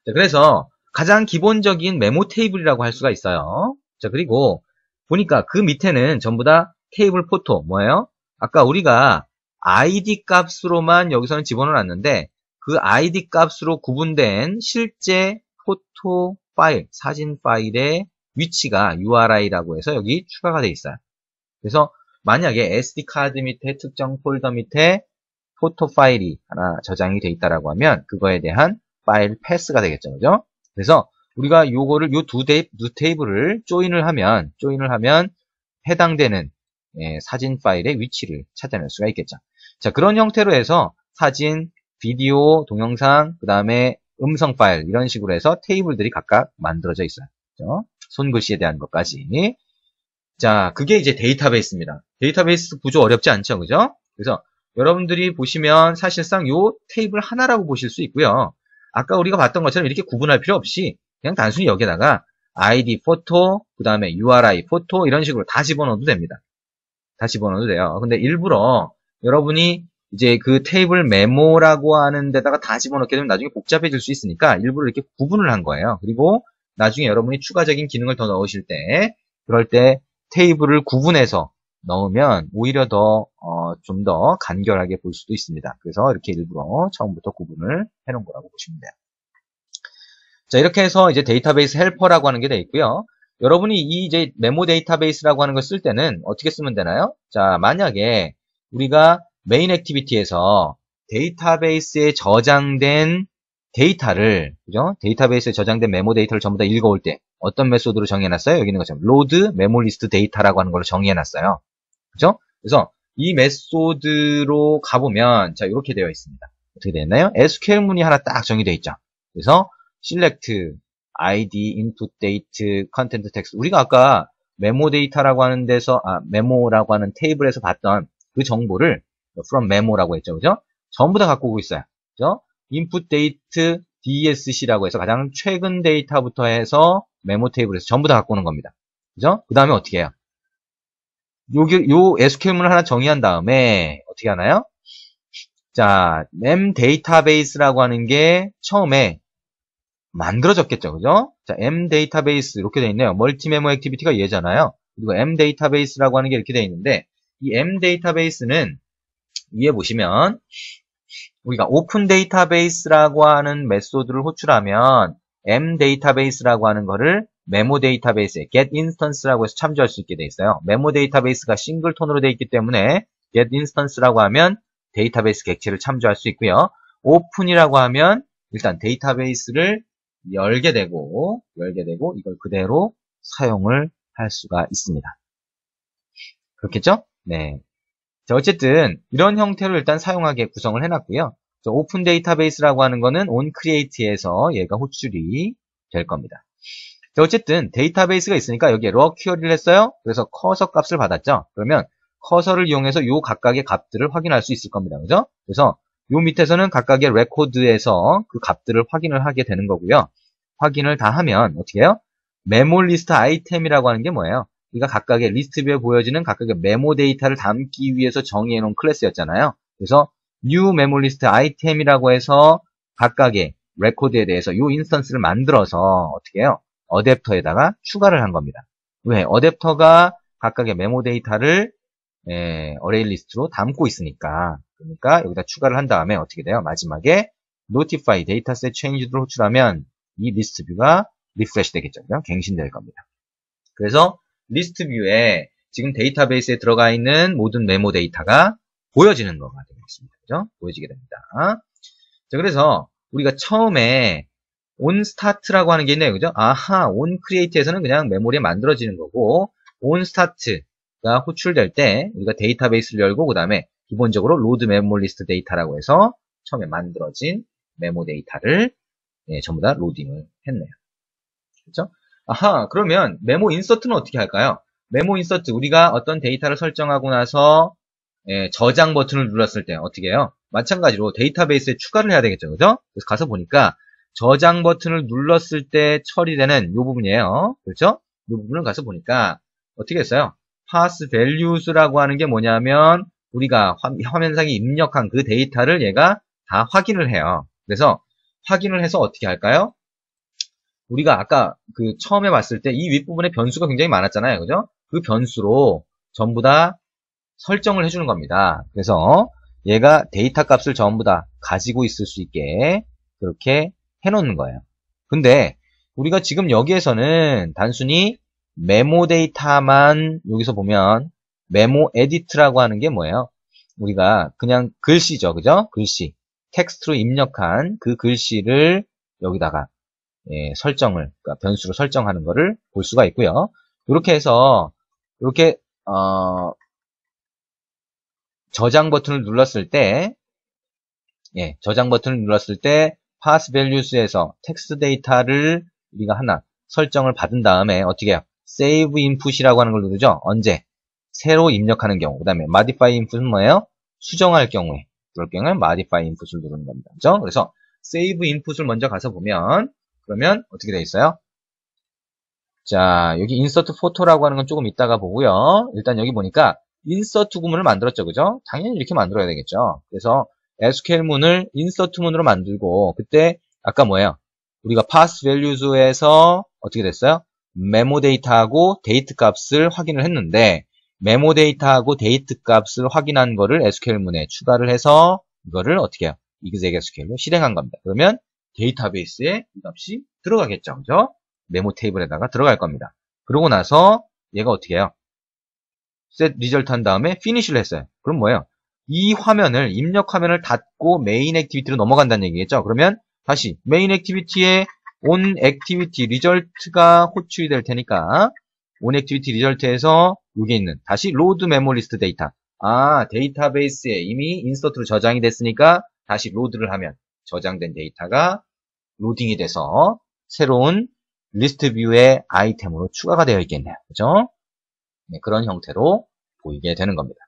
자, 그래서 가장 기본적인 메모 테이블이라고 할 수가 있어요. 자, 그리고 보니까 그 밑에는 전부 다 테이블 포토, 뭐예요? 아까 우리가 id 값으로만 여기서는 집어넣었는데 그 id 값으로 구분된 실제 포토 파일, 사진 파일의 위치가 URI라고 해서 여기 추가가 되어 있어요. 그래서 만약에 SD카드 밑에 특정 폴더 밑에 포토 파일이 하나 저장이 되어 있다라고 하면 그거에 대한 파일 패스가 되겠죠. 그죠? 그래서 우리가 요거를 요 두 테이블을 조인을 하면 해당되는 사진 파일의 위치를 찾아낼 수가 있겠죠. 자, 그런 형태로 해서 사진, 비디오, 동영상, 그 다음에 음성 파일 이런 식으로 해서 테이블들이 각각 만들어져 있어요. 그렇죠? 손글씨에 대한 것까지. 자, 그게 이제 데이터베이스입니다. 데이터베이스 구조 어렵지 않죠, 그죠? 그래서 여러분들이 보시면 사실상 요 테이블 하나라고 보실 수 있고요. 아까 우리가 봤던 것처럼 이렇게 구분할 필요 없이 그냥 단순히 여기다가 ID 포토, 그 다음에 URI 포토 이런 식으로 다 집어넣어도 됩니다. 다 집어넣어도 돼요. 근데 일부러 여러분이 이제 그 테이블 메모라고 하는 데다가 다 집어넣게 되면 나중에 복잡해질 수 있으니까 일부러 이렇게 구분을 한 거예요. 그리고 나중에 여러분이 추가적인 기능을 더 넣으실 때 그럴 때 테이블을 구분해서 넣으면 오히려 좀 더 간결하게 볼 수도 있습니다. 그래서 이렇게 일부러 처음부터 구분을 해놓은 거라고 보시면 돼요. 자, 이렇게 해서 이제 데이터베이스 헬퍼라고 하는 게 되어 있고요. 여러분이 이 이제 메모 데이터베이스라고 하는 걸 쓸 때는 어떻게 쓰면 되나요? 자, 만약에 우리가 메인 액티비티에서 데이터베이스에 저장된 데이터를, 그죠? 데이터베이스에 저장된 메모 데이터를 전부 다 읽어올 때 어떤 메소드로 정해놨어요? 여기 있는 것처럼 load 메모 리스트 데이터라고 하는 걸로 정의해놨어요. 그죠? 그래서 이 메소드로 가보면 자, 이렇게 되어 있습니다. 어떻게 되어 있나요? SQL문이 하나 딱 정의되어 있죠. 그래서 select, id, input date, content text. 우리가 아까 메모 데이터라고 하는 데서, 메모라고 하는 테이블에서 봤던 그 정보를 from memo라고 했죠. 그죠? 전부 다 갖고 오고 있어요. 그죠? input date, DSC라고 해서 가장 최근 데이터부터 해서 메모 테이블에서 전부 다 갖고 오는 겁니다. 그죠? 그 다음에 어떻게 해요? 요 SQL문을 하나 정의한 다음에 어떻게 하나요? 자, m 데이터베이스라고 하는 게 처음에 만들어졌겠죠. 그죠? 자, m 데이터베이스 이렇게 되어 있네요. 멀티 메모 액티비티가 얘잖아요. 그리고 m 데이터베이스라고 하는 게 이렇게 되어 있는데 이 m 데이터베이스는 위에 보시면 우리가 오픈 데이터베이스라고 하는 메소드를 호출하면 m 데이터베이스라고 하는 거를 메모 데이터베이스에 get instance라고 해서 참조할 수 있게 되어 있어요. 메모 데이터베이스가 싱글톤으로 되어 있기 때문에 get instance라고 하면 데이터베이스 객체를 참조할 수 있고요. 오픈이라고 하면 일단 데이터베이스를 열게 되고 이걸 그대로 사용을 할 수가 있습니다. 그렇겠죠? 네. 자, 어쨌든 이런 형태로 일단 사용하게 구성을 해놨고요. 오픈 데이터베이스라고 하는 거는 onCreate에서 얘가 호출이 될 겁니다. 자, 어쨌든 데이터베이스가 있으니까 여기에 raw 쿼리를 했어요. 그래서 커서 값을 받았죠. 그러면 커서를 이용해서 요 각각의 값들을 확인할 수 있을 겁니다. 그죠? 그래서 요 밑에서는 각각의 레코드에서 그 값들을 확인을 하게 되는 거고요. 확인을 다 하면 어떻게 해요? 메모 리스트 아이템이라고 하는 게 뭐예요? 우리가 각각의 리스트 뷰에 보여지는 각각의 메모 데이터를 담기 위해서 정의해 놓은 클래스였잖아요. 그래서 new 메모 리스트 아이템이라고 해서 각각의 레코드에 대해서 이 인스턴스를 만들어서 어떻게 해요? 어댑터에다가 추가를 한 겁니다. 왜? 어댑터가 각각의 메모 데이터를 어레이 리스트로 담고 있으니까. 그러니까 여기다 추가를 한 다음에 어떻게 돼요? 마지막에 notify dataset change를 호출하면 이 리스트 뷰가 리프레시 되겠죠. 그죠? 갱신될 겁니다. 그래서 리스트 뷰에 지금 데이터베이스에 들어가 있는 모든 메모 데이터가 보여지는 거가 되겠습니다. 그죠? 보여지게 됩니다. 자, 그래서 우리가 처음에 on start라고 하는 게 있네요. 그죠? 아하, on create에서는 그냥 메모리에 만들어지는 거고, on start가 호출될 때 우리가 데이터베이스를 열고 그 다음에 기본적으로 load 메모 리스트 데이터라고 해서 처음에 만들어진 메모 데이터를 전부 다 로딩을 했네요. 그렇죠? 아하, 그러면 메모 인서트는 어떻게 할까요? 메모 인서트, 우리가 어떤 데이터를 설정하고 나서 저장 버튼을 눌렀을 때 어떻게 해요? 마찬가지로 데이터베이스에 추가를 해야 되겠죠. 그죠? 그래서 가서 보니까 저장 버튼을 눌렀을 때 처리되는 이 부분이에요. 그렇죠? 이 부분을 가서 보니까 어떻게 했어요? pass values라고 하는 게 뭐냐면 우리가 화면상에 입력한 그 데이터를 얘가 다 확인을 해요. 그래서 확인을 해서 어떻게 할까요? 우리가 아까 그 처음에 봤을 때 이 윗부분에 변수가 굉장히 많았잖아요. 그죠? 그 변수로 전부 다 설정을 해주는 겁니다. 그래서 얘가 데이터 값을 전부 다 가지고 있을 수 있게 그렇게 해놓는 거예요. 근데 우리가 지금 여기에서는 단순히 메모 데이터만 여기서 보면 메모 에디트라고 하는 게 뭐예요? 우리가 그냥 글씨죠. 그죠? 글씨. 텍스트로 입력한 그 글씨를 여기다가 설정을, 그러니까 변수로 설정하는 거를 볼 수가 있고요. 이렇게 해서 이렇게 저장 버튼을 눌렀을 때, 저장 버튼을 눌렀을 때 pass values에서 텍스트 데이터를 우리가 하나 설정을 받은 다음에 어떻게 해요? save input이라고 하는 걸 누르죠. 언제? 새로 입력하는 경우. 그 다음에 modify input은 뭐예요? 수정할 경우에. 그럴 경우에 modify input을 누르는 겁니다. 그죠? 그래서 save input을 먼저 가서 보면 그러면 어떻게 돼 있어요? 자, 여기 insert photo라고 하는 건 조금 이따가 보고요. 일단 여기 보니까 insert 구문을 만들었죠. 그죠? 당연히 이렇게 만들어야 되겠죠. 그래서 SQL 문을 insert 문으로 만들고 그때 아까 뭐예요? 우리가 pass values에서 어떻게 됐어요? 메모 데이터하고 데이트 값을 확인을 했는데 메모 데이터하고 데이트 값을 확인한 거를 SQL 문에 추가를 해서 이거를 어떻게 해요? exec SQL로 실행한 겁니다. 그러면 데이터베이스에 이 값이 들어가겠죠. 그죠? 메모 테이블에다가 들어갈 겁니다. 그러고 나서 얘가 어떻게 해요? set result 한 다음에 finish를 했어요. 그럼 뭐예요? 이 화면을, 입력 화면을 닫고 메인 액티비티로 넘어간다는 얘기겠죠? 그러면 다시 메인 액티비티에 on activity result가 호출이 될 테니까 on activity result에서 여기 있는 다시 load memory list 데이터. 아, 데이터베이스에 이미 인서트로 저장이 됐으니까 다시 로드를 하면 저장된 데이터가 로딩이 돼서 새로운 리스트 뷰의 아이템으로 추가가 되어 있겠네요. 그죠? 네, 그런 형태로 보이게 되는 겁니다.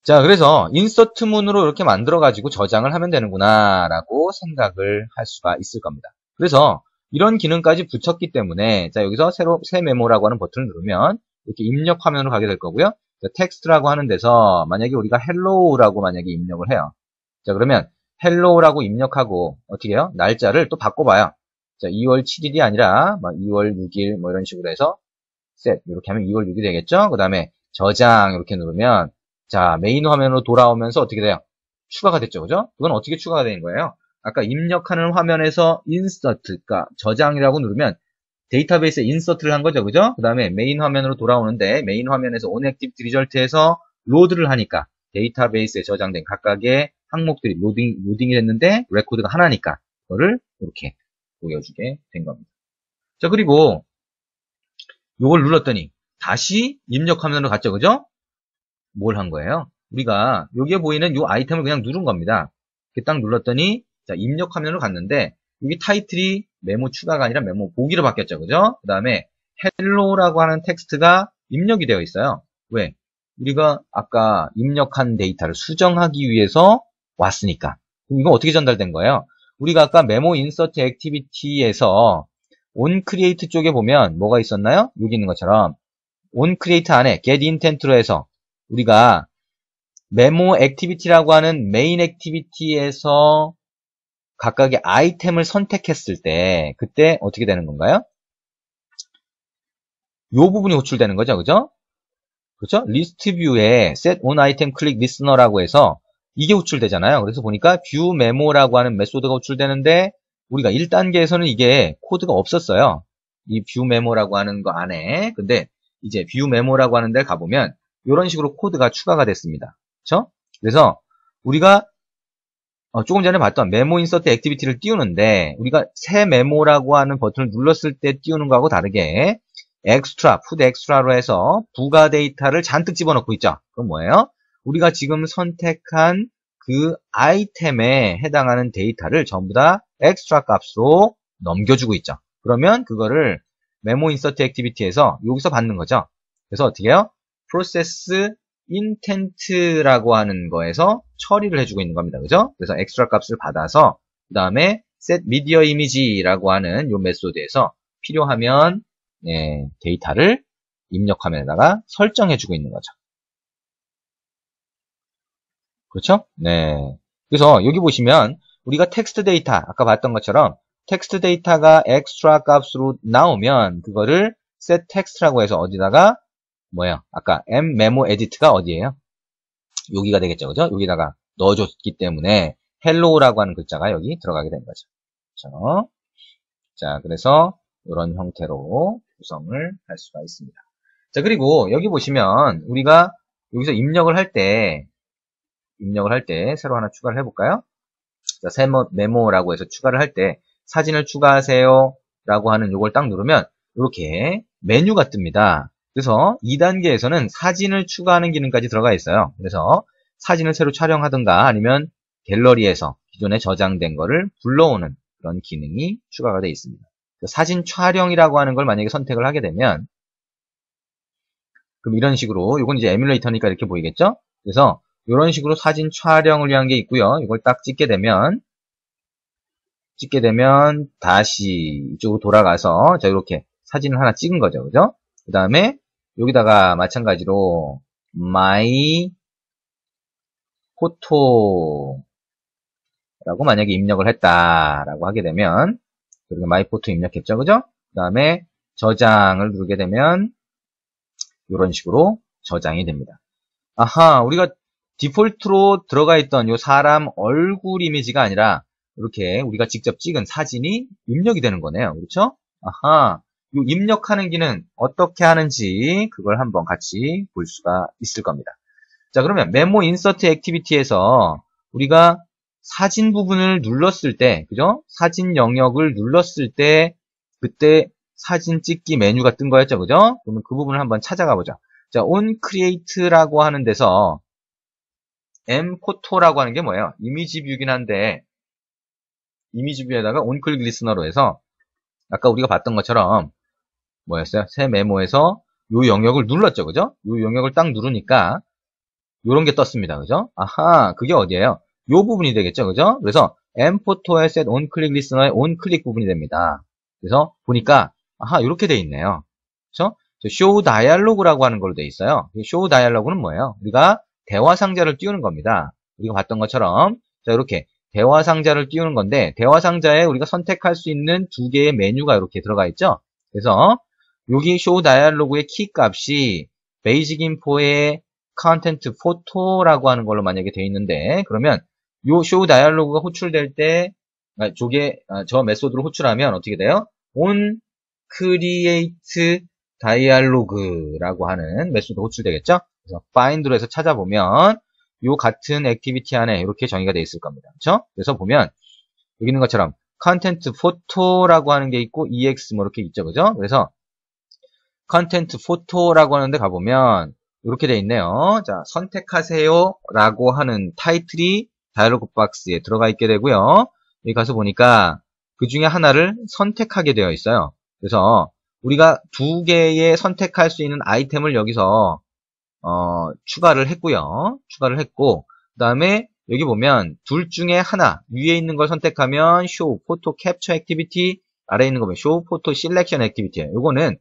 자, 그래서 인서트 문으로 이렇게 만들어가지고 저장을 하면 되는구나 라고 생각을 할 수가 있을 겁니다. 그래서 이런 기능까지 붙였기 때문에 자, 여기서 새 메모라고 하는 버튼을 누르면 이렇게 입력 화면으로 가게 될 거고요. 자, 텍스트라고 하는 데서 만약에 우리가 hello라고 만약에 입력을 해요. 자, 그러면 hello라고 입력하고 어떻게 해요? 날짜를 또 바꿔봐요. 자, 2월 7일이 아니라 2월 6일 뭐 이런 식으로 해서 set 이렇게 하면 2월 6일 되겠죠? 그 다음에 저장 이렇게 누르면 자, 메인 화면으로 돌아오면서 어떻게 돼요? 추가가 됐죠, 그죠? 이건 어떻게 추가가 된 거예요? 아까 입력하는 화면에서 insert, 그러니까 저장이라고 누르면 데이터베이스에 인서트를 한 거죠, 그죠? 그 다음에 메인 화면으로 돌아오는데 메인 화면에서 on activity result에서 로드를 하니까 데이터베이스에 저장된 각각의 항목들이 로딩이 됐는데 레코드가 하나니까 그거를 이렇게 보여주게 된 겁니다. 자, 그리고 이걸 눌렀더니 다시 입력 화면으로 갔죠, 그죠? 뭘 한 거예요? 우리가 여기에 보이는 이 아이템을 그냥 누른 겁니다. 이렇게 딱 눌렀더니 자, 입력 화면으로 갔는데 여기 타이틀이 메모 추가가 아니라 메모 보기로 바뀌었죠. 그죠? 그 다음에 hello라고 하는 텍스트가 입력이 되어 있어요. 왜? 우리가 아까 입력한 데이터를 수정하기 위해서 왔으니까. 그럼 이건 어떻게 전달된 거예요? 우리가 아까 메모 인서트 액티비티에서 on create 쪽에 보면 뭐가 있었나요? 여기 있는 것처럼 onCreate 안에 getIntent로 해서 우리가 메모 액티비티라고 하는 메인 액티비티에서 각각의 아이템을 선택했을 때 그때 어떻게 되는 건가요? 요 부분이 호출되는 거죠. 그죠? 그렇죠? 리스트 뷰에 set on item click listener라고 해서 이게 호출되잖아요. 그래서 보니까 view memo라고 하는 메소드가 호출되는데 우리가 1단계에서는 이게 코드가 없었어요. 이 view memo라고 하는 거 안에. 근데 이제 view memo라고 하는 데 가보면 이런 식으로 코드가 추가가 됐습니다. 그렇죠? 그래서 우리가 조금 전에 봤던 메모 인서트 액티비티를 띄우는데 우리가 새 메모라고 하는 버튼을 눌렀을 때 띄우는 거하고 다르게 엑스트라, 푸드 엑스트라로 해서 부가 데이터를 잔뜩 집어넣고 있죠. 그건 뭐예요? 우리가 지금 선택한 그 아이템에 해당하는 데이터를 전부 다 엑스트라 값으로 넘겨주고 있죠. 그러면 그거를 메모 인서트 액티비티에서 여기서 받는 거죠. 그래서 어떻게 해요? 프로세스 intent라고 하는 거에서 처리를 해주고 있는 겁니다. 그죠? 그래서 엑스트라 값을 받아서 그 다음에 set media image라고 하는 이 메소드에서 필요하면 데이터를 입력 화면에다가 설정해주고 있는 거죠. 그렇죠? 네. 그래서 여기 보시면 우리가 텍스트 데이터 아까 봤던 것처럼 텍스트 데이터가 엑스트라 값으로 나오면 그거를 set text라고 해서 어디다가 뭐예요? 아까 m memo edit가 어디예요? 여기가 되겠죠. 그죠? 여기다가 넣어줬기 때문에 hello라고 하는 글자가 여기 들어가게 된 거죠. 그렇죠? 자, 그래서 이런 형태로 구성을 할 수가 있습니다. 자, 그리고 여기 보시면 우리가 여기서 입력을 할 때 새로 하나 추가를 해볼까요? 자, 새 메모라고 해서 추가를 할 때 사진을 추가하세요 라고 하는 요걸 딱 누르면 이렇게 메뉴가 뜹니다. 그래서 2단계에서는 사진을 추가하는 기능까지 들어가 있어요. 그래서 사진을 새로 촬영하든가 아니면 갤러리에서 기존에 저장된 거를 불러오는 그런 기능이 추가가 되어 있습니다. 사진 촬영이라고 하는 걸 만약에 선택을 하게 되면 그럼 이런 식으로 이건 이제 에뮬레이터니까 이렇게 보이겠죠? 그래서 이런 식으로 사진 촬영을 위한 게 있고요. 이걸 딱 찍게 되면 다시 이쪽으로 돌아가서 자 이렇게 사진을 하나 찍은 거죠. 그죠? 그 다음에 여기다가 마찬가지로 my photo라고 만약에 입력을 했다라고 하게 되면 그리고 my photo 입력했죠. 그죠? 그 다음에 저장을 누르게 되면 이런 식으로 저장이 됩니다. 아하, 우리가 디폴트로 들어가 있던 이 사람 얼굴 이미지가 아니라 이렇게 우리가 직접 찍은 사진이 입력이 되는 거네요. 그렇죠? 아하, 이 입력하는 기능 어떻게 하는지 그걸 한번 같이 볼 수가 있을 겁니다. 자, 그러면 메모 인서트 액티비티에서 우리가 사진 부분을 눌렀을 때, 그죠? 사진 영역을 눌렀을 때 그때 사진 찍기 메뉴가 뜬 거였죠. 그죠? 그러면 그 부분을 한번 찾아가 보죠. 자, on create라고 하는 데서 mphoto라고 하는 게 뭐예요? 이미지 뷰긴 한데 이미지 뷰에다가 on click listener로 해서 아까 우리가 봤던 것처럼 뭐였어요? 새 메모에서 요 영역을 눌렀죠. 그죠? 요 영역을 딱 누르니까 요런 게 떴습니다. 그죠? 아하, 그게 어디예요? 요 부분이 되겠죠. 그죠? 그래서 mphoto의 set on click listener의 on click 부분이 됩니다. 그래서 보니까 아하, 요렇게 돼 있네요. 그죠? show dialog라고 하는 걸로 돼 있어요. show dialog는 뭐예요? 우리가 대화 상자를 띄우는 겁니다. 우리가 봤던 것처럼 자, 이렇게 대화 상자를 띄우는 건데 대화 상자에 우리가 선택할 수 있는 두 개의 메뉴가 이렇게 들어가 있죠. 그래서 여기 show dialog의 키 값이 basic info의 content photo라고 하는 걸로 만약에 돼 있는데 그러면 요 show dialog가 호출될 때 저 메소드로 호출하면 어떻게 돼요? on create dialog라고 하는 메소드 호출되겠죠? 그래서 find로 해서 찾아보면 요 같은 액티비티 안에 이렇게 정의가 되어 있을 겁니다. 그렇죠? 그래서 보면 여기 있는 것처럼 content photo라고 하는 게 있고 ex 뭐 이렇게 있죠. 그죠? 그래서 content photo라고 하는데 가보면 이렇게 되어 있네요. 자, 선택하세요 라고 하는 타이틀이 다이얼로그 박스에 들어가 있게 되고요. 여기 가서 보니까 그 중에 하나를 선택하게 되어 있어요. 그래서 우리가 두 개의 선택할 수 있는 아이템을 여기서 추가를 했고요. 추가를 했고 그 다음에 여기 보면 둘 중에 하나 위에 있는 걸 선택하면 show photo capture activity 아래에 있는 거 보면 show photo selection activity예요. 요거는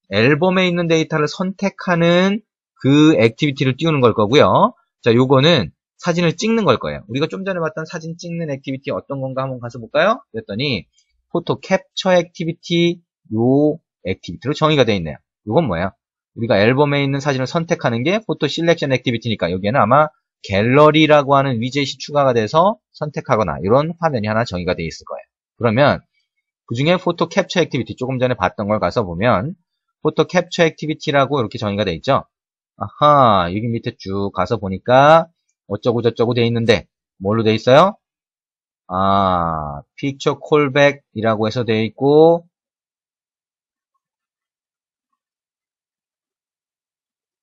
앨범에 있는 데이터를 선택하는 그 액티비티를 띄우는 걸 거고요. 자, 요거는 사진을 찍는 걸 거예요. 우리가 좀 전에 봤던 사진 찍는 액티비티 어떤 건가 한번 가서 볼까요? 그랬더니 포토 캡처 액티비티 요 액티비티로 정의가 되어 있네요. 요건 뭐예요? 우리가 앨범에 있는 사진을 선택하는 게 포토 실렉션 액티비티니까 여기에는 아마 갤러리라고 하는 위젯이 추가가 돼서 선택하거나 이런 화면이 하나 정의가 되어 있을 거예요. 그러면 그 중에 포토 캡처 액티비티 조금 전에 봤던 걸 가서 보면 포토 캡처 액티비티라고 이렇게 정의가 되어 있죠. 아하, 여기 밑에 쭉 가서 보니까 어쩌고 저쩌고 되어 있는데 뭘로 되어 있어요? 아, 픽처 콜백이라고 해서 되어 있고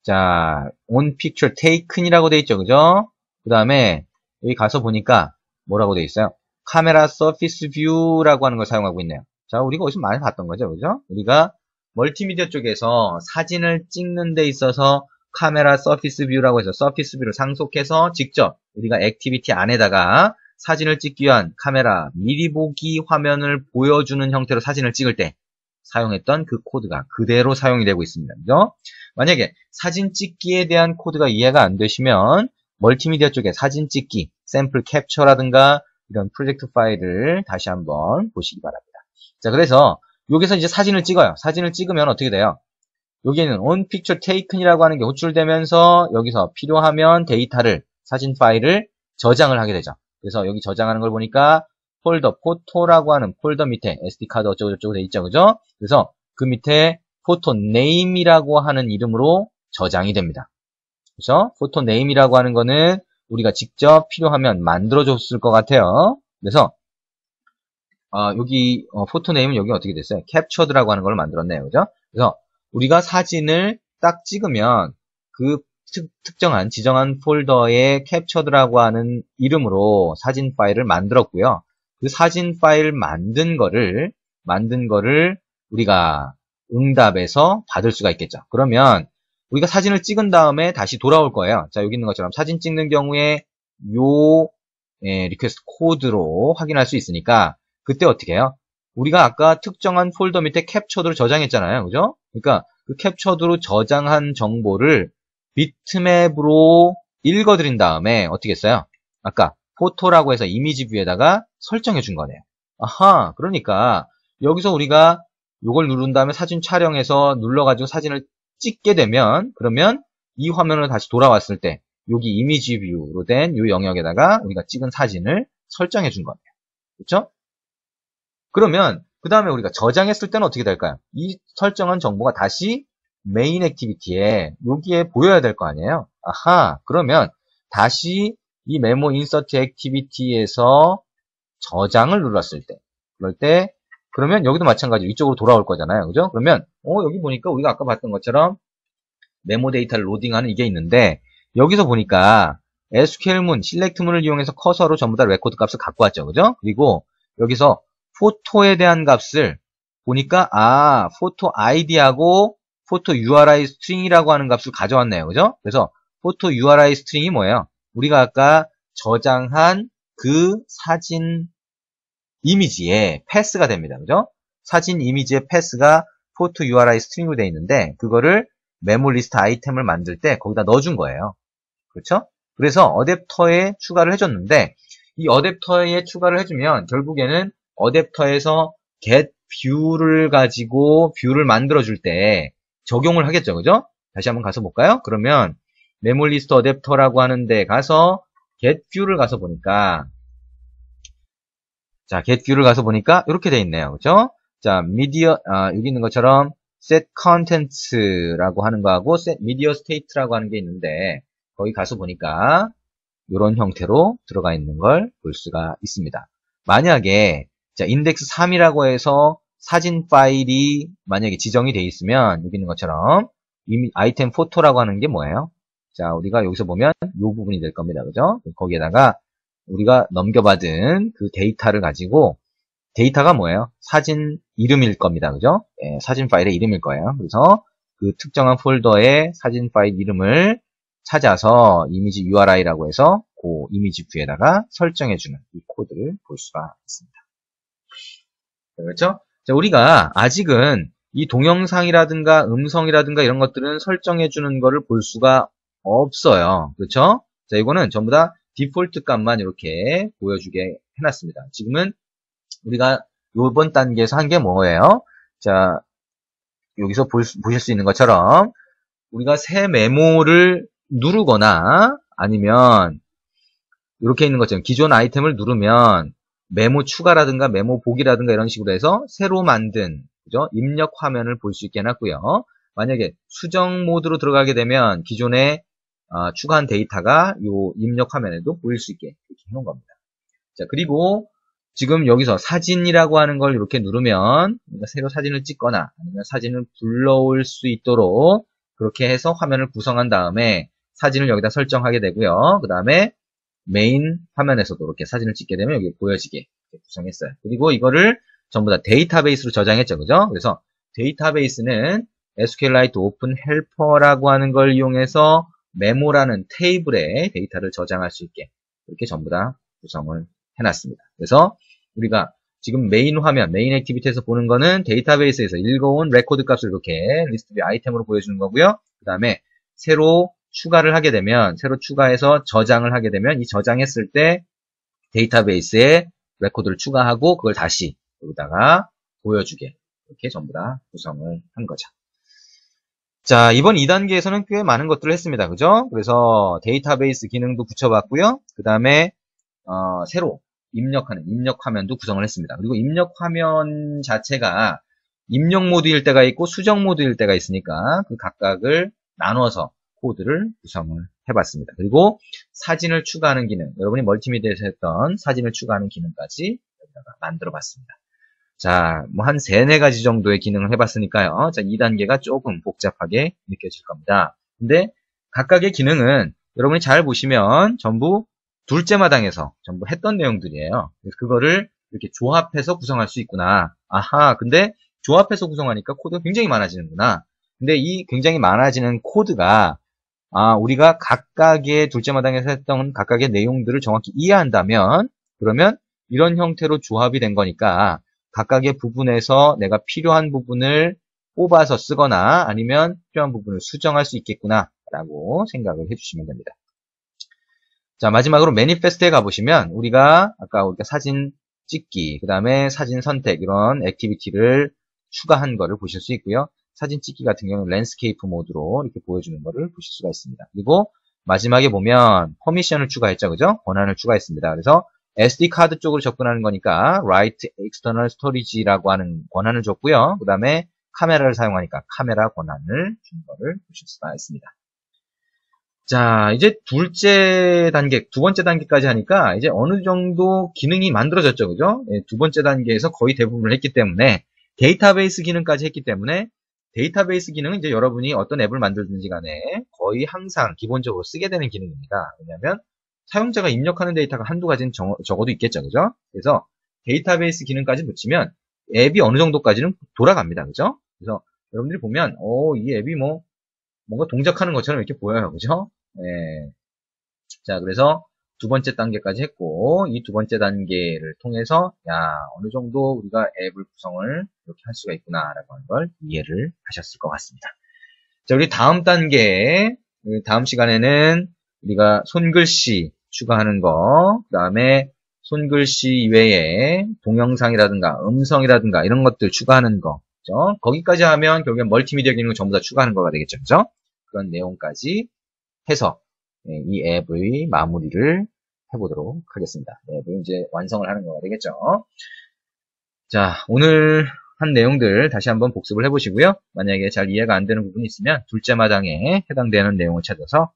자, on picture taken이라고 되어 있죠. 그죠? 그 다음에 여기 가서 보니까 뭐라고 되어 있어요? 카메라 서피스 뷰라고 하는 걸 사용하고 있네요. 자, 우리가 어디서 많이 봤던 거죠. 그죠? 우리가 멀티미디어 쪽에서 사진을 찍는 데 있어서 카메라 서피스 뷰라고 해서 서피스 뷰를 상속해서 직접 우리가 액티비티 안에다가 사진을 찍기 위한 카메라 미리 보기 화면을 보여주는 형태로 사진을 찍을 때 사용했던 그 코드가 그대로 사용이 되고 있습니다. 그죠? 만약에 사진 찍기에 대한 코드가 이해가 안 되시면 멀티미디어 쪽에 사진 찍기, 샘플 캡처라든가 이런 프로젝트 파일을 다시 한번 보시기 바랍니다. 자, 그래서 여기서 이제 사진을 찍어요. 사진을 찍으면 어떻게 돼요? 여기에는 on picture taken이라고 하는 게 호출되면서 여기서 필요하면 데이터를, 사진 파일을 저장을 하게 되죠. 그래서 여기 저장하는 걸 보니까 폴더, 포토라고 하는 폴더 밑에 SD카드 어쩌고저쩌고 돼 있죠. 그죠? 그래서 그 밑에 포토 네임이라고 하는 이름으로 저장이 됩니다. 그래서 포토 네임이라고 하는 거는 우리가 직접 필요하면 만들어줬을 것 같아요. 그래서 여기 포토 네임은 여기 어떻게 됐어요? 캡처드라고 하는 걸 만들었네요. 그죠? 그래서 우리가 사진을 딱 찍으면 그 특정한 지정한 폴더에 캡처드라고 하는 이름으로 사진 파일을 만들었고요. 그 사진 파일 만든 거를 우리가 응답에서 받을 수가 있겠죠. 그러면 우리가 사진을 찍은 다음에 다시 돌아올 거예요. 자, 여기 있는 것처럼 사진 찍는 경우에 요 리퀘스트 코드로 확인할 수 있으니까 그때 어떻게 해요? 우리가 아까 특정한 폴더 밑에 캡처드로 저장했잖아요. 그죠? 그러니까 그 캡처드로 저장한 정보를 비트맵으로 읽어드린 다음에 어떻게 했어요? 아까 포토라고 해서 이미지 뷰에다가 설정해 준 거네요. 아하, 그러니까 여기서 우리가 이걸 누른 다음에 사진 촬영해서 눌러가지고 사진을 찍게 되면 그러면 이 화면으로 다시 돌아왔을 때 여기 이미지 뷰로 된 이 영역에다가 우리가 찍은 사진을 설정해 준 거네요. 그렇죠? 그러면 그 다음에 우리가 저장했을 때는 어떻게 될까요? 이 설정한 정보가 다시 메인 액티비티에 여기에 보여야 될 거 아니에요? 아하, 그러면 다시 이 메모 인서트 액티비티에서 저장을 눌렀을 때 그럴 때 그러면 여기도 마찬가지로 이쪽으로 돌아올 거잖아요. 그죠? 그러면 여기 보니까 우리가 아까 봤던 것처럼 메모 데이터를 로딩하는 이게 있는데 여기서 보니까 SQL문, 실렉트문을 이용해서 커서로 전부 다 레코드 값을 갖고 왔죠. 그죠? 그리고 여기서 포토에 대한 값을 보니까 포토 아이디하고 포토 URI 스트링이라고 하는 값을 가져왔네요. 그죠? 그래서 포토 URI 스트링이 뭐예요? 우리가 아까 저장한 그 사진 이미지의 패스가 됩니다. 그죠? 사진 이미지의 패스가 포토 URI 스트링으로 되어 있는데 그거를 메모 리스트 아이템을 만들 때 거기다 넣어준 거예요. 그렇죠? 그래서 어댑터에 추가를 해줬는데 이 어댑터에 추가를 해주면 결국에는 어댑터에서 get view를 가지고 뷰를 만들어줄 때 적용을 하겠죠. 그죠? 다시 한번 가서 볼까요? 그러면 메모 리스트 어댑터라고 하는데 가서 get view를 가서 보니까 자, get view를 가서 보니까 이렇게 돼 있네요. 그죠? 자, media 여기 있는 것처럼 set contents라고 하는 거하고 set media state라고 하는 게 있는데 거기 가서 보니까 이런 형태로 들어가 있는 걸 볼 수가 있습니다. 만약에 자, 인덱스 3이라고 해서 사진 파일이 만약에 지정이 돼 있으면 여기 있는 것처럼 아이템 포토라고 하는 게 뭐예요? 자, 우리가 여기서 보면 이 부분이 될 겁니다. 그죠? 거기에다가 우리가 넘겨받은 그 데이터를 가지고 데이터가 뭐예요? 사진 이름일 겁니다. 그죠? 예, 사진 파일의 이름일 거예요. 그래서 그 특정한 폴더의 사진 파일 이름을 찾아서 이미지 URI라고 해서 그 이미지 뷰에다가 설정해주는 이 코드를 볼 수가 있습니다. 그렇죠? 자, 우리가 아직은 이 동영상이라든가 음성이라든가 이런 것들은 설정해 주는 거를 볼 수가 없어요. 그렇죠? 자, 이거는 전부 다 디폴트 값만 이렇게 보여주게 해놨습니다. 지금은 우리가 이번 단계에서 한 게 뭐예요? 자, 여기서 보실 수 있는 것처럼 우리가 새 메모를 누르거나 아니면 이렇게 있는 것처럼 기존 아이템을 누르면 메모 추가라든가 메모 보기라든가 이런 식으로 해서 새로 만든 그죠? 입력 화면을 볼 수 있게 해놨고요. 만약에 수정 모드로 들어가게 되면 기존에 추가한 데이터가 이 입력 화면에도 보일 수 있게 이렇게 해놓은 겁니다. 자, 그리고 지금 여기서 사진이라고 하는 걸 이렇게 누르면 새로 사진을 찍거나 아니면 사진을 불러올 수 있도록 그렇게 해서 화면을 구성한 다음에 사진을 여기다 설정하게 되고요. 그 다음에 메인 화면에서도 이렇게 사진을 찍게 되면 여기 보여지게 구성했어요. 그리고 이거를 전부 다 데이터베이스로 저장했죠. 그죠? 그래서 데이터베이스는 SQLite Open Helper라고 하는 걸 이용해서 메모라는 테이블에 데이터를 저장할 수 있게 이렇게 전부 다 구성을 해놨습니다. 그래서 우리가 지금 메인 화면, 메인 액티비티에서 보는 거는 데이터베이스에서 읽어온 레코드 값을 이렇게 리스트 뷰 아이템으로 보여주는 거고요. 그 다음에 새로 추가를 하게 되면, 새로 추가해서 저장을 하게 되면 이 저장했을 때 데이터베이스에 레코드를 추가하고 그걸 다시 여기다가 보여주게 이렇게 전부 다 구성을 한 거죠. 자, 이번 2단계에서는 꽤 많은 것들을 했습니다. 그죠? 그래서 데이터베이스 기능도 붙여봤고요. 그 다음에 새로 입력하는 입력 화면도 구성을 했습니다. 그리고 입력 화면 자체가 입력 모드일 때가 있고 수정 모드일 때가 있으니까 그 각각을 나눠서 코드를 구성을 해봤습니다. 그리고 사진을 추가하는 기능, 여러분이 멀티미디어에서 했던 사진을 추가하는 기능까지 여기다가 만들어봤습니다. 자, 뭐 한 3, 4가지 정도의 기능을 해봤으니까요. 자, 2단계가 조금 복잡하게 느껴질 겁니다. 근데 각각의 기능은 여러분이 잘 보시면 전부 둘째 마당에서 전부 했던 내용들이에요. 그래서 그거를 이렇게 조합해서 구성할 수 있구나. 아하, 근데 조합해서 구성하니까 코드가 굉장히 많아지는구나. 근데 이 굉장히 많아지는 코드가 우리가 각각의 둘째 마당에서 했던 각각의 내용들을 정확히 이해한다면 그러면 이런 형태로 조합이 된 거니까 각각의 부분에서 내가 필요한 부분을 뽑아서 쓰거나 아니면 필요한 부분을 수정할 수 있겠구나 라고 생각을 해주시면 됩니다. 자, 마지막으로 매니페스트에 가보시면 우리가 아까 사진 찍기, 그 다음에 사진 선택 이런 액티비티를 추가한 거를 보실 수 있고요. 사진 찍기 같은 경우는 랜드스케이프 모드로 이렇게 보여주는 거를 보실 수가 있습니다. 그리고 마지막에 보면 퍼미션을 추가했죠. 그죠? 권한을 추가했습니다. 그래서 SD 카드 쪽으로 접근하는 거니까 Write External Storage라고 하는 권한을 줬고요. 그 다음에 카메라를 사용하니까 카메라 권한을 준 거를 보실 수가 있습니다. 자, 이제 둘째 단계, 두 번째 단계까지 하니까 이제 어느 정도 기능이 만들어졌죠. 그죠? 두 번째 단계에서 거의 대부분을 했기 때문에 데이터베이스 기능까지 했기 때문에 데이터베이스 기능은 이제 여러분이 어떤 앱을 만들든지 간에 거의 항상 기본적으로 쓰게 되는 기능입니다. 왜냐하면 사용자가 입력하는 데이터가 한두 가지는 적어도 있겠죠. 그죠? 그래서 데이터베이스 기능까지 붙이면 앱이 어느 정도까지는 돌아갑니다. 그죠? 그래서 여러분들이 보면, 이 앱이 뭔가 동작하는 것처럼 이렇게 보여요. 그죠? 네. 자, 그래서 두 번째 단계까지 했고, 이 두 번째 단계를 통해서, 어느 정도 우리가 앱을 구성을 이렇게 할 수가 있구나라고 하는 걸 이해를 하셨을 것 같습니다. 자, 우리 다음 단계, 다음 시간에는 우리가 손글씨 추가하는 거, 그 다음에 손글씨 이외에 동영상이라든가 음성이라든가 이런 것들 추가하는 거, 그죠? 거기까지 하면 결국엔 멀티미디어 기능을 전부 다 추가하는 거가 되겠죠, 그죠? 그런 내용까지 해서 이 앱의 마무리를 해보도록 하겠습니다. 앱을 이제 완성을 하는 거가 되겠죠. 자, 오늘 한 내용들 다시 한번 복습을 해보시고요. 만약에 잘 이해가 안 되는 부분이 있으면 둘째 마당에 해당되는 내용을 찾아서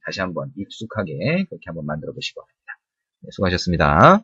다시 한번 익숙하게 그렇게 한번 만들어 보시기 바랍니다. 수고하셨습니다.